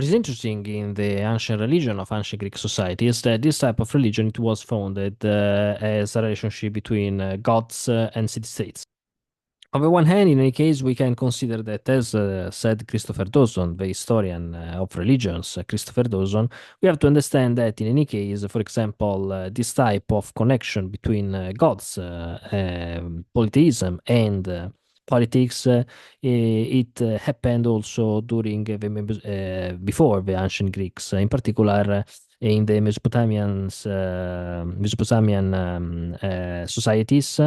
What is interesting in the ancient religion of ancient Greek society is that this type of religion it was founded as a relationship between gods and city-states. On the one hand, in any case, we can consider that, as said Christopher Dawson, the historian of religions, Christopher Dawson, we have to understand that in any case, for example, this type of connection between gods, polytheism, and politics, it happened also during before the ancient Greeks, in particular in the Mesopotamian societies,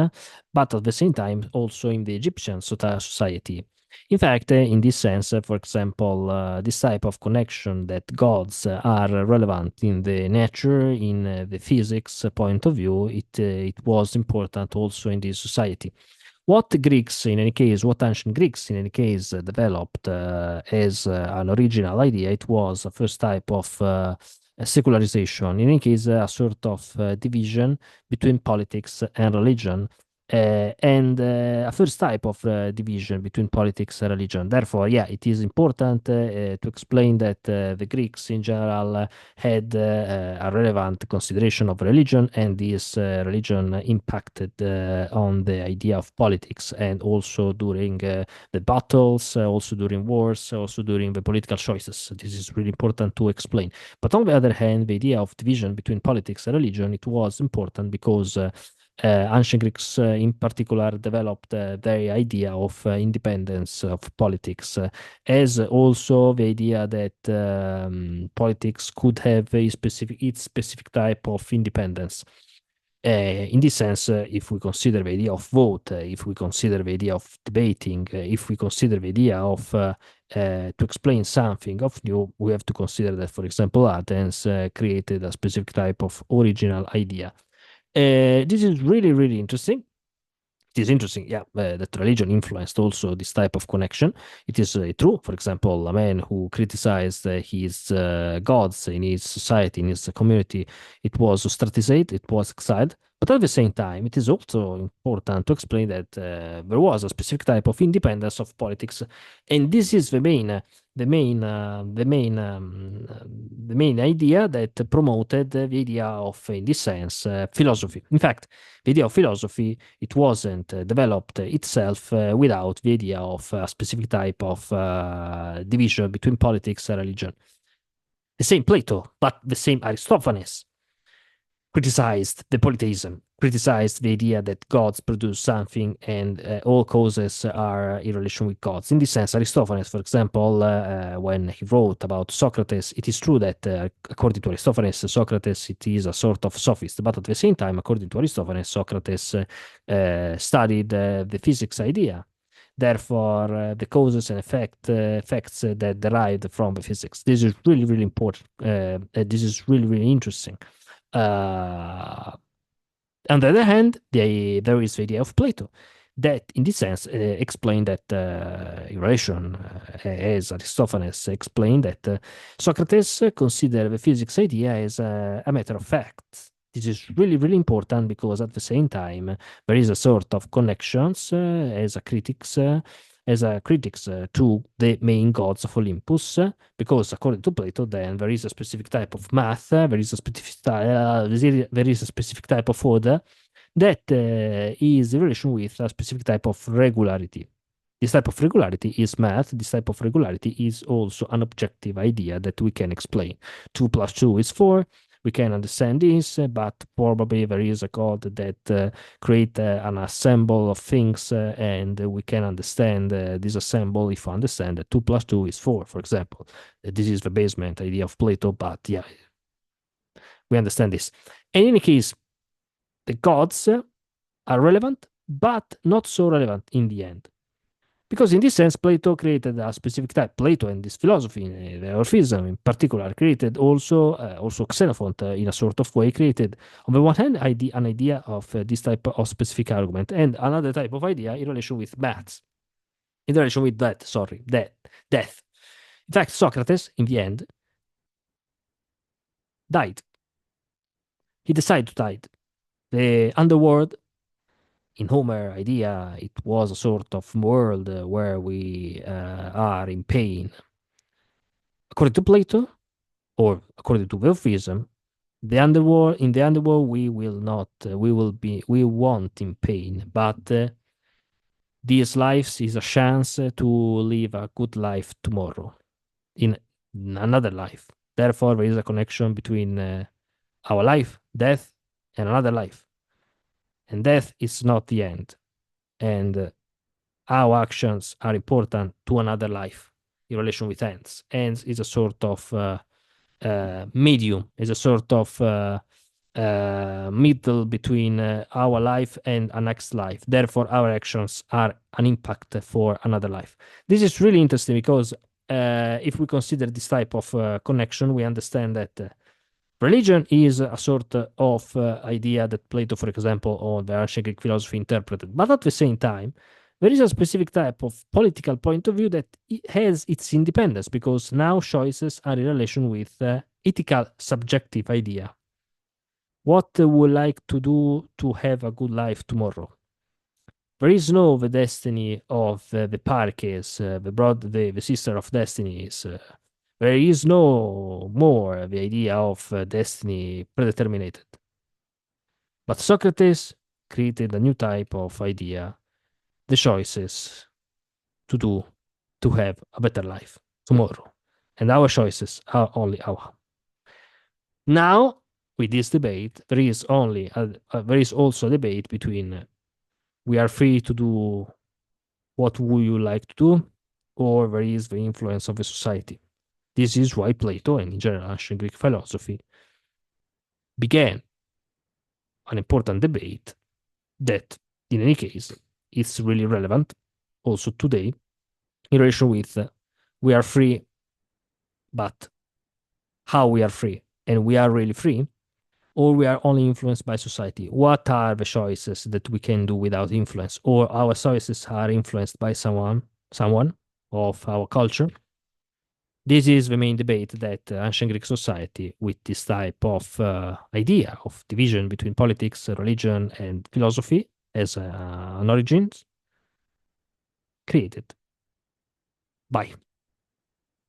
but at the same time also in the Egyptian society. In fact, in this sense, for example, this type of connection that gods are relevant in the nature, in the physics point of view, it was important also in this society. What Greeks, in any case, what ancient Greeks, in any case, developed as an original idea, it was a first type of secularization, in any case, a sort of division between politics and religion, and a first type of division between politics and religion. Therefore, yeah, it is important to explain that the Greeks in general had a relevant consideration of religion, and this religion impacted on the idea of politics, and also during the battles, also during wars, also during the political choices. This is really important to explain. But on the other hand, the idea of division between politics and religion, it was important because ancient Greeks, in particular, developed their idea of independence of politics, as also the idea that politics could have its specific type of independence. In this sense, if we consider the idea of vote, if we consider the idea of debating, if we consider the idea of to explain something of new, we have to consider that, for example, Athens created a specific type of original idea. This is really, really interesting. It is interesting, yeah, that religion influenced also this type of connection. It is true. For example, a man who criticized his gods in his society, in his community, it was ostracized, it was exiled. But at the same time, it is also important to explain that there was a specific type of independence of politics, and this is the main idea that promoted the idea of, in this sense, philosophy. In fact, the idea of philosophy, it wasn't developed itself without the idea of a specific type of division between politics and religion. The same Plato, but the same Aristophanes criticized the polytheism, criticized the idea that gods produce something and all causes are in relation with gods. In this sense, Aristophanes, for example, when he wrote about Socrates, it is true that according to Aristophanes, Socrates it is a sort of sophist, but at the same time, according to Aristophanes, Socrates studied the physics idea. Therefore, the causes and effects that derived from the physics. This is really, really important. This is really, really interesting. Uh, on the other hand, there is the idea of Plato that, in this sense, explained that in relation, as Aristophanes explained, that Socrates considered the physics idea as a matter of fact. This is really, really important because at the same time, there is a sort of connections as a critics to the main gods of Olympus, because according to Plato, then there is a specific type of math, there is a specific there is a specific type of order that is in relation with a specific type of regularity. This type of regularity is math. This type of regularity is also an objective idea that we can explain. 2 plus 2 is 4. We can understand this, but probably there is a code that create an assemble of things, and we can understand this assemble if we understand that 2 plus 2 is 4, for example. This is the basement idea of Plato, but yeah, we understand this. In any case, the gods are relevant, but not so relevant in the end. Because in this sense, Plato created a specific type. Plato and this philosophy, the Orphism in particular, created also Xenophon in a sort of way, created on the one hand an idea of this type of specific argument, and another type of idea in relation with maths, in relation with death. In fact, Socrates, in the end, died. He decided to die. The underworld in Homer idea, it was a sort of world where we are in pain. According to Plato, or according to Theophism, the underworld in the underworld we will not we won't in pain, but this life is a chance to live a good life tomorrow in another life. Therefore, there is a connection between our life, death, and another life. And death is not the end. And our actions are important to another life in relation with ends. Ends is a sort of medium, is a sort of middle between our life and a next life. Therefore, our actions are an impact for another life. This is really interesting because if we consider this type of connection, we understand that religion is a sort of idea that Plato, for example, or the ancient Greek philosophy interpreted. But at the same time, there is a specific type of political point of view that has its independence because now choices are in relation with ethical subjective idea. What would like to do to have a good life tomorrow? There is no the destiny of the Parkes, the sister of destinies. There is no more the idea of destiny predetermined. But Socrates created a new type of idea, the choices to do to have a better life tomorrow. And our choices are only our. Now, with this debate, there is also a debate between we are free to do what would you like to do, or there is the influence of the society. This is why Plato and in general ancient Greek philosophy began an important debate that, in any case, is really relevant also today in relation with we are free, but how we are free, and we are really free, or we are only influenced by society. What are the choices that we can do without influence, or our choices are influenced by someone of our culture? This is the main debate that ancient Greek society, with this type of idea of division between politics, religion, and philosophy as an origin, created. Bye.